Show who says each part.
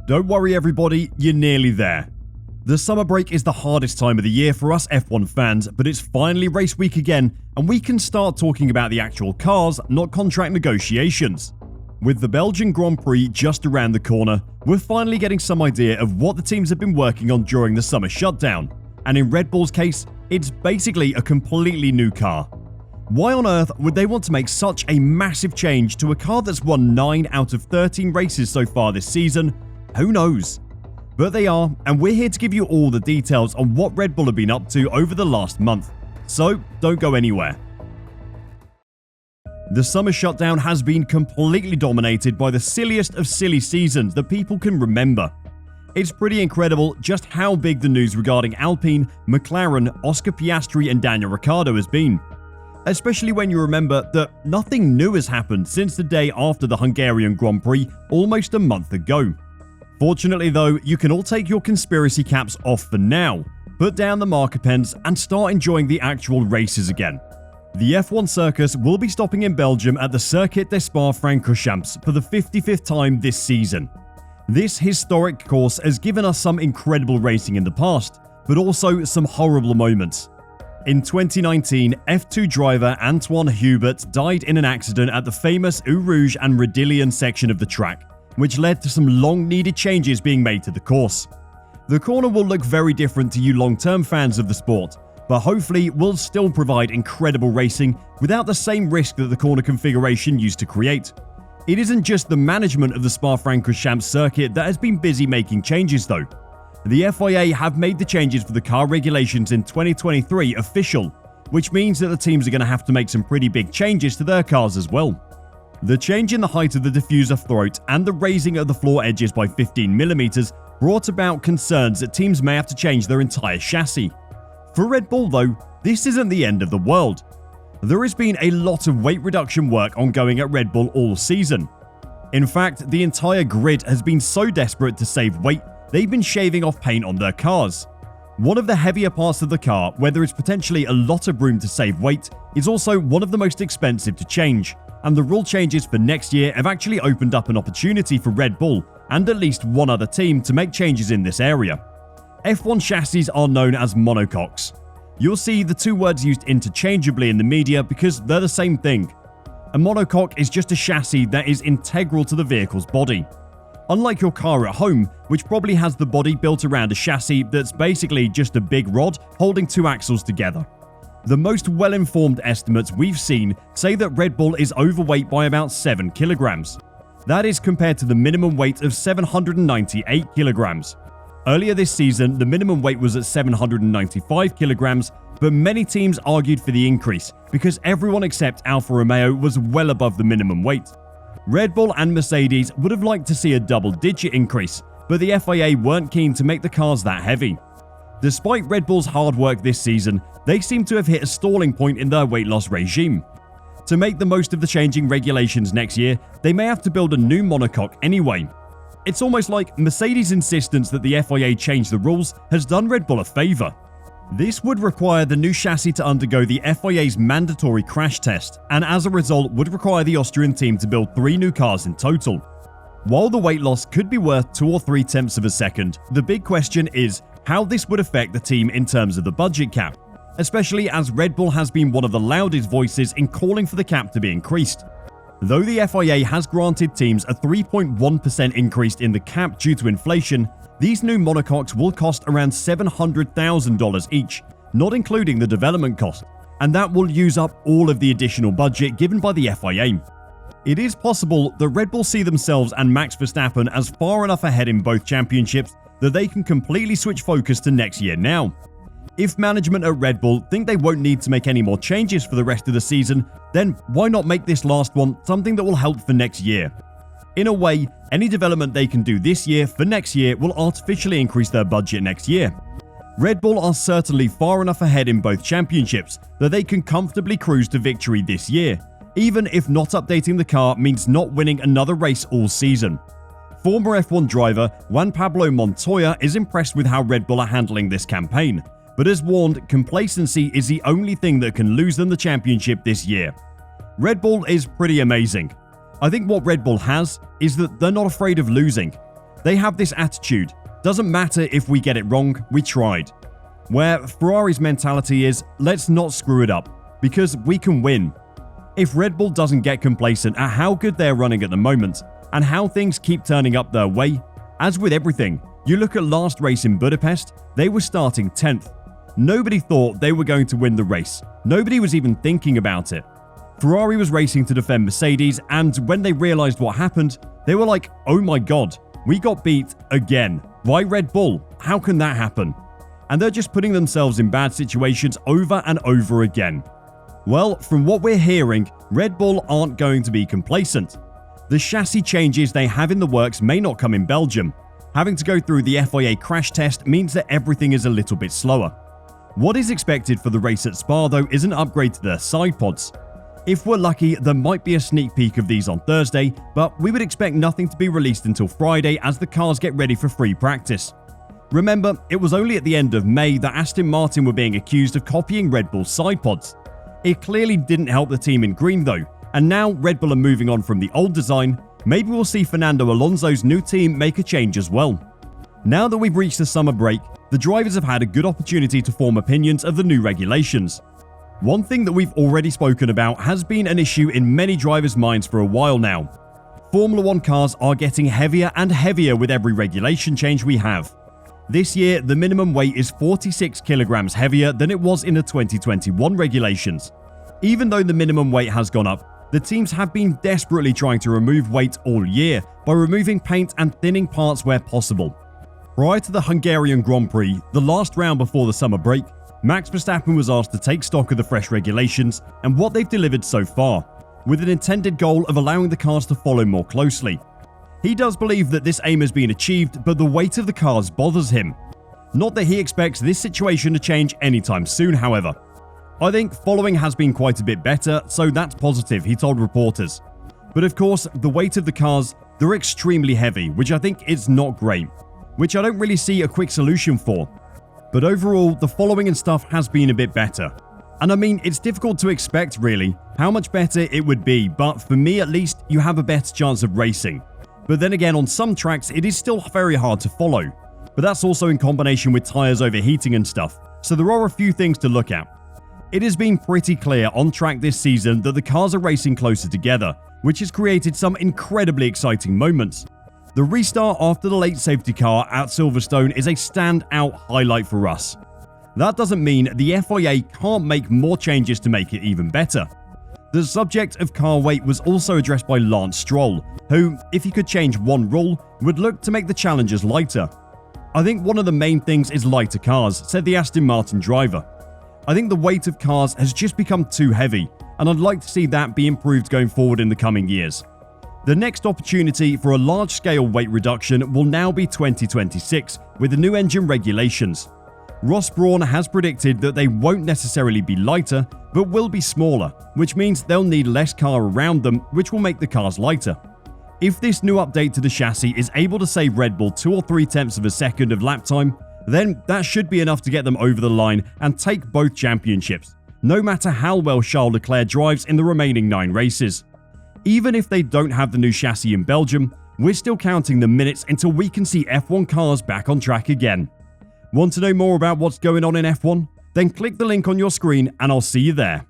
Speaker 1: Don't worry everybody, you're nearly there. The summer break is the hardest time of the year for us F1 fans, but it's finally race week again, and we can start talking about the actual cars, not contract negotiations. With the Belgian Grand Prix just around the corner, we're finally getting some idea of what the teams have been working on during the summer shutdown, and in Red Bull's case, it's basically a completely new car. Why on earth would they want to make such a massive change to a car that's won 9 out of 13 races so far this season? Who knows? But they are, and we're here to give you all the details on what Red Bull have been up to over the last month. So, don't go anywhere. The summer shutdown has been completely dominated by the silliest of silly seasons that people can remember. It's pretty incredible just how big the news regarding Alpine, McLaren, Oscar Piastri and Daniel Ricciardo has been. Especially when you remember that nothing new has happened since the day after the Hungarian Grand Prix almost a month ago. Fortunately though, you can all take your conspiracy caps off for now, put down the marker pens and start enjoying the actual races again. The F1 circus will be stopping in Belgium at the Circuit des Spa-Francorchamps for the 55th time this season. This historic course has given us some incredible racing in the past, but also some horrible moments. In 2019, F2 driver Antoine Hubert died in an accident at the famous Eau Rouge and Redillion section of the track, which led to some long-needed changes being made to the course. The corner will look very different to you long-term fans of the sport, but hopefully will still provide incredible racing without the same risk that the corner configuration used to create. It isn't just the management of the Spa-Francorchamps circuit that has been busy making changes though. The FIA have made the changes for the car regulations in 2023 official, which means that the teams are going to have to make some pretty big changes to their cars as well. The change in the height of the diffuser throat and the raising of the floor edges by 15mm brought about concerns that teams may have to change their entire chassis. For Red Bull though, this isn't the end of the world. There has been a lot of weight reduction work ongoing at Red Bull all season. In fact, the entire grid has been so desperate to save weight, they've been shaving off paint on their cars. One of the heavier parts of the car, where there is potentially a lot of room to save weight, is also one of the most expensive to change. And the rule changes for next year have actually opened up an opportunity for Red Bull and at least one other team to make changes in this area. F1 chassis are known as monocoques. You'll see the two words used interchangeably in the media because they're the same thing. A monocoque is just a chassis that is integral to the vehicle's body. Unlike your car at home, which probably has the body built around a chassis that's basically just a big rod holding two axles together. The most well-informed estimates we've seen say that Red Bull is overweight by about 7 kilograms. That is compared to the minimum weight of 798 kilograms. Earlier this season, the minimum weight was at 795 kilograms, but many teams argued for the increase because everyone except Alfa Romeo was well above the minimum weight. Red Bull and Mercedes would have liked to see a double-digit increase, but the FIA weren't keen to make the cars that heavy. Despite Red Bull's hard work this season, they seem to have hit a stalling point in their weight loss regime. To make the most of the changing regulations next year, they may have to build a new monocoque anyway. It's almost like Mercedes' insistence that the FIA change the rules has done Red Bull a favour. This would require the new chassis to undergo the FIA's mandatory crash test, and as a result would require the Austrian team to build 3 new cars in total. While the weight loss could be worth 2 or 3 tenths of a second, the big question is how this would affect the team in terms of the budget cap, especially as Red Bull has been one of the loudest voices in calling for the cap to be increased. Though the FIA has granted teams a 3.1% increase in the cap due to inflation, these new monocoques will cost around $700,000 each, not including the development cost, and that will use up all of the additional budget given by the FIA. It is possible that Red Bull see themselves and Max Verstappen as far enough ahead in both championships that they can completely switch focus to next year now. If management at Red Bull think they won't need to make any more changes for the rest of the season, then why not make this last one something that will help for next year? In a way, any development they can do this year for next year will artificially increase their budget next year. Red Bull are certainly far enough ahead in both championships that they can comfortably cruise to victory this year, even if not updating the car means not winning another race all season. Former F1 driver Juan Pablo Montoya is impressed with how Red Bull are handling this campaign, but has warned complacency is the only thing that can lose them the championship this year. Red Bull is pretty amazing. I think what Red Bull has is that they're not afraid of losing. They have this attitude, doesn't matter if we get it wrong, we tried. Where Ferrari's mentality is, let's not screw it up, because we can win. If Red Bull doesn't get complacent at how good they're running at the moment, and how things keep turning up their way, as with everything, you look at last race in Budapest, they were starting 10th. Nobody thought they were going to win the race. Nobody was even thinking about it. Ferrari was racing to defend Mercedes, and when they realized what happened, they were like, oh my god, we got beat again. Why Red Bull? How can that happen? And they're just putting themselves in bad situations over and over again. Well, from what we're hearing, Red Bull aren't going to be complacent. The chassis changes they have in the works may not come in Belgium. Having to go through the FIA crash test means that everything is a little bit slower. What is expected for the race at Spa though is an upgrade to their side pods. If we're lucky, there might be a sneak peek of these on Thursday, but we would expect nothing to be released until Friday as the cars get ready for free practice. Remember, it was only at the end of May that Aston Martin were being accused of copying Red Bull's side pods. It clearly didn't help the team in green though, and now Red Bull are moving on from the old design. Maybe we'll see Fernando Alonso's new team make a change as well. Now that we've reached the summer break, the drivers have had a good opportunity to form opinions of the new regulations. One thing that we've already spoken about has been an issue in many drivers' minds for a while now. Formula 1 cars are getting heavier and heavier with every regulation change we have. This year, the minimum weight is 46 kilograms heavier than it was in the 2021 regulations. Even though the minimum weight has gone up, the teams have been desperately trying to remove weight all year by removing paint and thinning parts where possible. Prior to the Hungarian Grand Prix, the last round before the summer break, Max Verstappen was asked to take stock of the fresh regulations and what they've delivered so far, with an intended goal of allowing the cars to follow more closely. He does believe that this aim has been achieved, but the weight of the cars bothers him. Not that he expects this situation to change anytime soon, however. I think following has been quite a bit better, so that's positive, he told reporters. But of course, the weight of the cars, they're extremely heavy, which I think is not great, which I don't really see a quick solution for. But overall, the following and stuff has been a bit better. And I mean, it's difficult to expect really how much better it would be, but for me at least, you have a better chance of racing. But then again, on some tracks, it is still very hard to follow. But that's also in combination with tires overheating and stuff, so there are a few things to look at. It has been pretty clear on track this season that the cars are racing closer together, which has created some incredibly exciting moments. The restart after the late safety car at Silverstone is a standout highlight for us. That doesn't mean the FIA can't make more changes to make it even better. The subject of car weight was also addressed by Lance Stroll, who, if he could change one rule, would look to make the challengers lighter. I think one of the main things is lighter cars, said the Aston Martin driver. I think the weight of cars has just become too heavy, and I'd like to see that be improved going forward in the coming years. The next opportunity for a large-scale weight reduction will now be 2026 with the new engine regulations. Ross Brawn has predicted that they won't necessarily be lighter, but will be smaller, which means they'll need less car around them, which will make the cars lighter. If this new update to the chassis is able to save Red Bull 2 or 3 tenths of a second of lap time, then that should be enough to get them over the line and take both championships, no matter how well Charles Leclerc drives in the remaining 9 races. Even if they don't have the new chassis in Belgium, we're still counting the minutes until we can see F1 cars back on track again. Want to know more about what's going on in F1? Then click the link on your screen and I'll see you there.